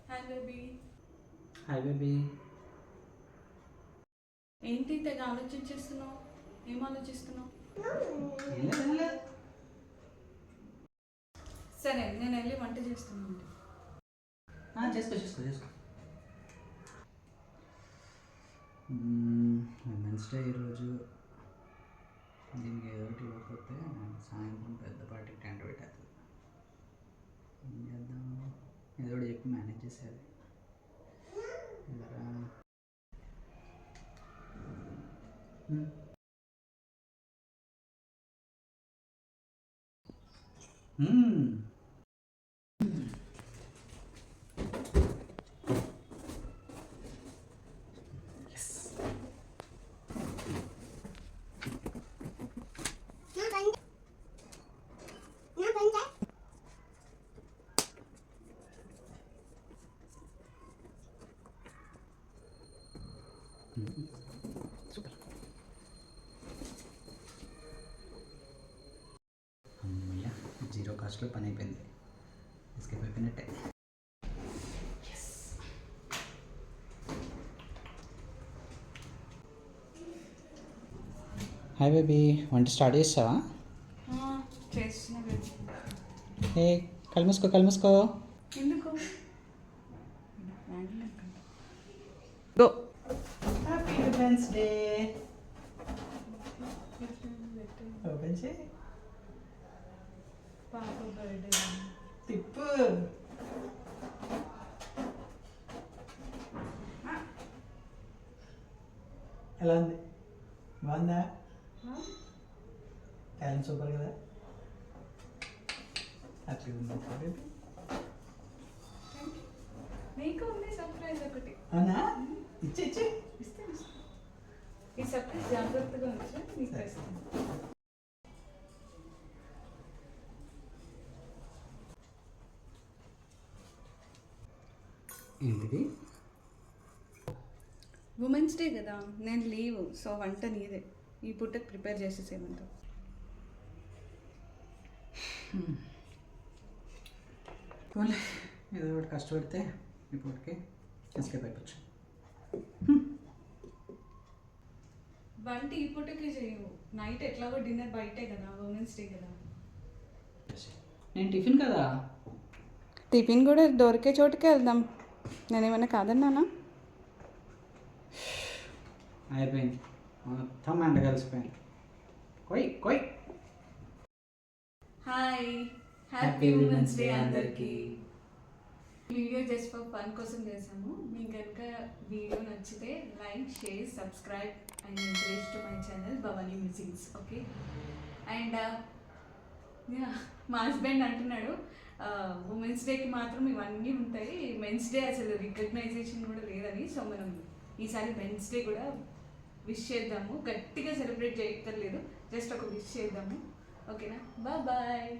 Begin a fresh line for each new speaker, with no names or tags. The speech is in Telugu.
Hi baby.
Hi baby.
ఏంటి తెగ ఆలోచించేస్తున్నావు? ఏం ఆలోచిస్తున్నావు? సరే నేను వెళ్ళి వంట చేస్తున్నాను.
చేసుకో చేసుకో చేసుకో. వెన్స్డే ఈరోజు దీనికి ఏదో ఒకటి ఇవ్వకపోతే సాయంత్రం పెద్ద పార్టీ టెంట్ పెట్టేస్తుంది. ఏం చేద్దాం? ఏదో ఒకటి చెప్పి మేనేజ్ చేసేది. ఇలా సూపర్. అమ్మయ్య, జీరో కాస్ట్లో పని అయిపోయింది. ఎస్కేప్ అయిపోయినట్టే. హాయ్ బేబీ, వంట స్టార్ట్ చేస్తావా?
చేస్తున్నా బేబీ.
ఏ కలిమూసుకో.
ఎందుకు? గో.
Happy Wednesday. ఓపెన్ చేయి.
పాప బర్త్డే.
తిప్పు. ఎలా ఉంది? బాగుందా? టాలెంట్ సూపర్ కదా. హ్యాపీ ఉంది బేబీ.
నీకు ఉంది సర్ప్రైజ్ ఒకటి.
అవునా? ఇచ్చే
ఇస్తే ఈ సర్ప్రైజ్ జాగ్రత్తగా ఉంచు, నీకు ఇస్తాను.
ఏంటిది?
ఉమెన్స్ డే కదా, నేను లీవ్, సో వంట నీదే. ఈ పూటకి ప్రిపేర్ చేసేసేమంటావు?
ఏదో ఒకటి కష్టపడితే ఇప్పటికి ఎస్కేప్ అయిపోవచ్చు.
వంట ఈ పూటకి చేయవు. నైట్ ఎట్లాగో డిన్నర్ బయటే కదా, ఉమెన్స్ డే కదా.
నేను టిఫిన్ కదా.
టిఫిన్ కూడా దొరికే చోటుకే వెళ్దాం. నేనేమన్నా కాదన్నానా?
అయిపోయింది మొత్తం ఎండ కలిసిపోయింది. కొయ్.
హాయ్, హ్యాపీ ఉమెన్స్ డే అందరికీ. వీడియో జస్ట్ ఫర్ ఫన్ కోసం చేసాము. మీకు కనుక వీడియో నచ్చితే like, share, subscribe and encourage to my channel Bhavani musics. Okay. And మా హస్బెండ్ అంటున్నాడు ఉమెన్స్ డేకి మాత్రం ఇవన్నీ ఉంటాయి, మెన్స్ డే అసలు రికగ్నైజేషన్ కూడా లేదని. సో మనం ఈసారి మెన్స్ డే కూడా విష్ చేద్దాము. గట్టిగా సెలబ్రేట్ చేయక్కర్లేదు, జస్ట్ ఒక విష్ చేద్దాము. ఓకేనా? బాయ్.